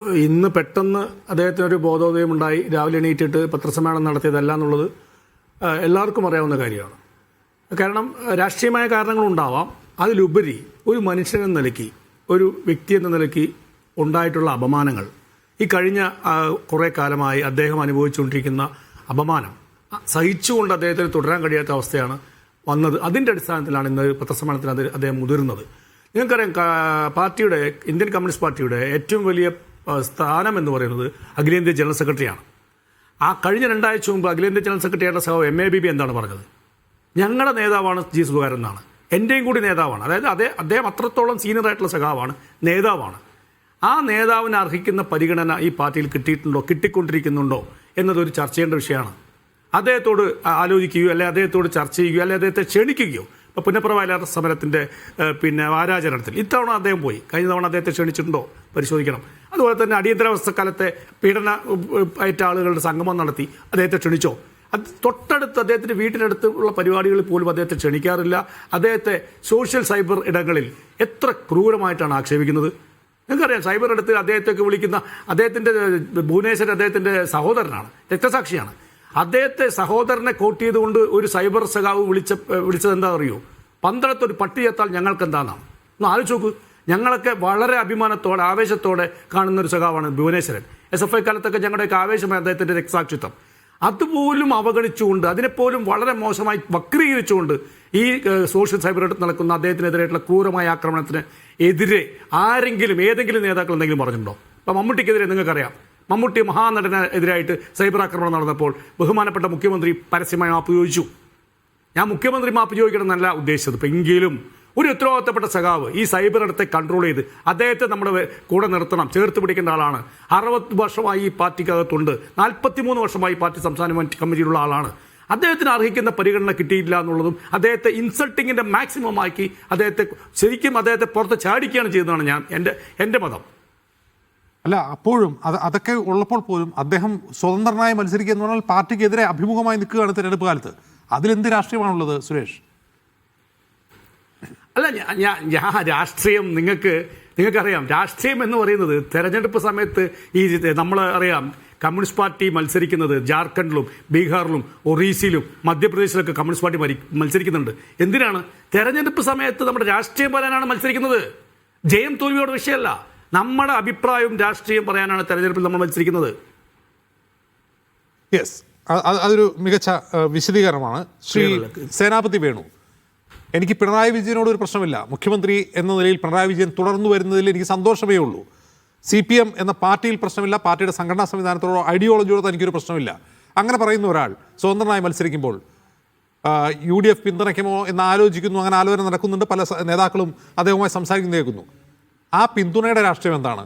ഇന്ന് പെട്ടെന്ന് അദ്ദേഹത്തിനൊരു ബോധോദയം ഉണ്ടായി, രാവിലെ എണീറ്റിട്ട് പത്രസമ്മേളനം നടത്തിയതല്ല എന്നുള്ളത് എല്ലാവർക്കും അറിയാവുന്ന കാര്യമാണ്. കാരണം രാഷ്ട്രീയമായ കാരണങ്ങളുണ്ടാവാം. അതിലുപരി ഒരു മനുഷ്യനെന്ന നിലയ്ക്ക്, ഒരു വ്യക്തി എന്ന നിലയ്ക്ക് ഉണ്ടായിട്ടുള്ള അപമാനങ്ങൾ, ഈ കഴിഞ്ഞ കുറേ കാലമായി അദ്ദേഹം അനുഭവിച്ചുകൊണ്ടിരിക്കുന്ന അപമാനം സഹിച്ചുകൊണ്ട് അദ്ദേഹത്തിന് തുടരാൻ കഴിയാത്ത അവസ്ഥയാണ് വന്നത്. അതിൻ്റെ അടിസ്ഥാനത്തിലാണ് ഇന്ന് പത്രസമ്മേളനത്തിന് അദ്ദേഹം മുതിർന്നത്. നിങ്ങൾക്കറിയാം, പാർട്ടിയുടെ, ഇന്ത്യൻ കമ്മ്യൂണിസ്റ്റ് പാർട്ടിയുടെ ഏറ്റവും വലിയ സ്ഥാനം എന്ന് പറയുന്നത് അഖിലേന്ത്യാ ജനറൽ സെക്രട്ടറിയാണ്. ആ കഴിഞ്ഞ 2 ആഴ്ച മുമ്പ് അഖിലേന്ത്യാ ജനറൽ സെക്രട്ടറിയുടെ സഹോ MABB എന്താണ് പറഞ്ഞത്? ഞങ്ങളുടെ നേതാവാണ് G. സുധാകരൻ എന്നാണ്, എൻ്റെയും കൂടി നേതാവാണ്. അതായത് അദ്ദേഹം അത്രത്തോളം സീനിയർ ആയിട്ടുള്ള സഖാവാണ്, നേതാവാണ്. ആ നേതാവിന് അർഹിക്കുന്ന പരിഗണന ഈ പാർട്ടിയിൽ കിട്ടിയിട്ടുണ്ടോ, കിട്ടിക്കൊണ്ടിരിക്കുന്നുണ്ടോ എന്നതൊരു ചർച്ച ചെയ്യേണ്ട വിഷയമാണ്. അദ്ദേഹത്തോട് ആലോചിക്കുകയോ അല്ലെ അദ്ദേഹത്തോട് ചർച്ച ചെയ്യുകയോ അല്ലെ അദ്ദേഹത്തെ ക്ഷണിക്കുകയോ. ഇപ്പോൾ പുനഃപ്രവാല സമരത്തിൻ്റെ വാരാചരണത്തിൽ ഇത്തവണ അദ്ദേഹം പോയി, കഴിഞ്ഞ തവണ അദ്ദേഹത്തെ ക്ഷണിച്ചിട്ടുണ്ടോ പരിശോധിക്കണം. അതുപോലെ തന്നെ അടിയന്തരാവസ്ഥക്കാലത്തെ പീഡന ആയിട്ട് ആളുകളുടെ സംഗമം നടത്തി അദ്ദേഹത്തെ ക്ഷണിച്ചോ? അത് തൊട്ടടുത്ത് അദ്ദേഹത്തിൻ്റെ വീട്ടിനടുത്ത് ഉള്ള പരിപാടികളിൽ പോലും അദ്ദേഹത്തെ ക്ഷണിക്കാറില്ല. അദ്ദേഹത്തെ സോഷ്യൽ സൈബർ ഇടങ്ങളിൽ എത്ര ക്രൂരമായിട്ടാണ് ആക്ഷേപിക്കുന്നത്. നിങ്ങൾക്കറിയാം, സൈബർ ഇടത്തിൽ അദ്ദേഹത്തേക്ക് വിളിക്കുന്ന അദ്ദേഹത്തിൻ്റെ ഭുവനേശ്വർ അദ്ദേഹത്തിൻ്റെ സഹോദരനാണ്, രക്തസാക്ഷിയാണ്. അദ്ദേഹത്തെ സഹോദരനെ കോട്ട് ചെയ്തുകൊണ്ട് ഒരു സൈബർ സഖാവ് വിളിച്ചത് എന്താ അറിയോ? പന്തളത്തൊരു പട്ടി ചത്താൽ ഞങ്ങൾക്ക് എന്താണെന്നാണ്. ഒന്ന് ആലോചിച്ച് നോക്ക്. ഞങ്ങളൊക്കെ വളരെ അഭിമാനത്തോടെ ആവേശത്തോടെ കാണുന്നൊരു സഖാവാണ് ഭുവനേശ്വരൻ. SFI കാലത്തൊക്കെ ഞങ്ങളുടെയൊക്കെ ആവേശമായി അദ്ദേഹത്തിൻ്റെ രക്തസാക്ഷിത്വം. അതുപോലും അവഗണിച്ചുകൊണ്ട്, അതിനെപ്പോലും വളരെ മോശമായി വക്രീകരിച്ചുകൊണ്ട് ഈ സോഷ്യൽ സൈബർ ഇടത്ത് നടക്കുന്ന അദ്ദേഹത്തിനെതിരായിട്ടുള്ള ക്രൂരമായ ആക്രമണത്തിന് എതിരെ ആരെങ്കിലും, ഏതെങ്കിലും നേതാക്കൾ എന്തെങ്കിലും പറഞ്ഞിട്ടുണ്ടോ? ഇപ്പം മമ്മൂട്ടിക്കെതിരെ നിങ്ങൾക്കറിയാം, മമ്മൂട്ടി മഹാനടനെതിരായിട്ട് സൈബർ ആക്രമണം നടന്നപ്പോൾ ബഹുമാനപ്പെട്ട മുഖ്യമന്ത്രി പരസ്യമായി മാപ്പ് ചോദിച്ചു. ഞാൻ മുഖ്യമന്ത്രി മാപ്പ് ചോദിക്കണം എന്നല്ല ഉദ്ദേശിച്ചത്. ഇപ്പം എങ്കിലും ഒരു ഉത്തരവാദിത്തപ്പെട്ട സഖാവ് ഈ സൈബർ ഇടത്തെ കൺട്രോൾ ചെയ്ത് അദ്ദേഹത്തെ നമ്മുടെ കൂടെ നിർത്തണം, ചേർത്ത് പിടിക്കേണ്ട ആളാണ്. 60 വർഷമായി ഈ പാർട്ടിക്കകത്തുണ്ട്, 43 വർഷമായി പാർട്ടി സംസ്ഥാന കമ്മിറ്റിയിലുള്ള ആളാണ്. അദ്ദേഹത്തിന് അർഹിക്കുന്ന പരിഗണന കിട്ടിയില്ല എന്നുള്ളതും അദ്ദേഹത്തെ ഇൻസൾട്ടിങ്ങിൻ്റെ മാക്സിമം ആക്കി ശരിക്കും അദ്ദേഹത്തെ പുറത്ത് ചാടിക്കുകയാണ് ചെയ്തതാണ് എൻ്റെ മതം. അല്ല, അപ്പോഴും അതൊക്കെ ഉള്ളപ്പോൾ പോലും അദ്ദേഹം സ്വതന്ത്രനായി മത്സരിക്കുക എന്ന് പറഞ്ഞാൽ പാർട്ടിക്കെതിരെ അഭിമുഖമായി നിൽക്കുകയാണ് തിരഞ്ഞെടുപ്പ് കാലത്ത്. അതിലെന്ത് രാഷ്ട്രീയമാണുള്ളത് സുരേഷ്? അല്ല, ഞാൻ രാഷ്ട്രീയം, നിങ്ങൾക്കറിയാം, രാഷ്ട്രീയം എന്ന് പറയുന്നത് തെരഞ്ഞെടുപ്പ് സമയത്ത് നമ്മൾ അറിയാം, കമ്മ്യൂണിസ്റ്റ് പാർട്ടി മത്സരിക്കുന്നത് ജാർഖണ്ഡിലും ബീഹാറിലും ഒറീസയിലും മധ്യപ്രദേശിലൊക്കെ കമ്മ്യൂണിസ്റ്റ് പാർട്ടി മത്സരിക്കുന്നുണ്ട്. എന്തിനാണ്? തെരഞ്ഞെടുപ്പ് സമയത്ത് നമ്മുടെ രാഷ്ട്രീയം പറയാനാണ് മത്സരിക്കുന്നത്. ജയം തോൽവിയോട് വിഷയമല്ല, നമ്മുടെ അഭിപ്രായവും രാഷ്ട്രീയം പറയാനാണ് തെരഞ്ഞെടുപ്പിൽ നമ്മൾ മത്സരിക്കുന്നത്. യെസ്, അതൊരു മികച്ച വിശദീകരണമാണ്. ശ്രീ സേനാപതി വേണു, എനിക്ക് പിണറായി വിജയനോട് ഒരു പ്രശ്നമില്ല. മുഖ്യമന്ത്രി എന്ന നിലയിൽ പിണറായി വിജയൻ തുടർന്നു വരുന്നതിൽ എനിക്ക് സന്തോഷമേ ഉള്ളൂ. CPM എന്ന പാർട്ടിയിൽ പ്രശ്നമില്ല, പാർട്ടിയുടെ സംഘടനാ സംവിധാനത്തോടോ ഐഡിയോളജിയോടോ എനിക്കൊരു പ്രശ്നമില്ല. അങ്ങനെ പറയുന്ന ഒരാൾ സ്വതന്ത്രനായി മത്സരിക്കുമ്പോൾ UDF പിന്തുണയ്ക്കുമോ എന്ന് ആലോചിക്കുന്നു. അങ്ങനെ ആലോചന നടക്കുന്നുണ്ട്, പല നേതാക്കളും അദ്ദേഹവുമായി സംസാരിക്കുന്നു കേൾക്കുന്നു. ആ പിന്തുണയുടെ രാഷ്ട്രീയം എന്താണ്?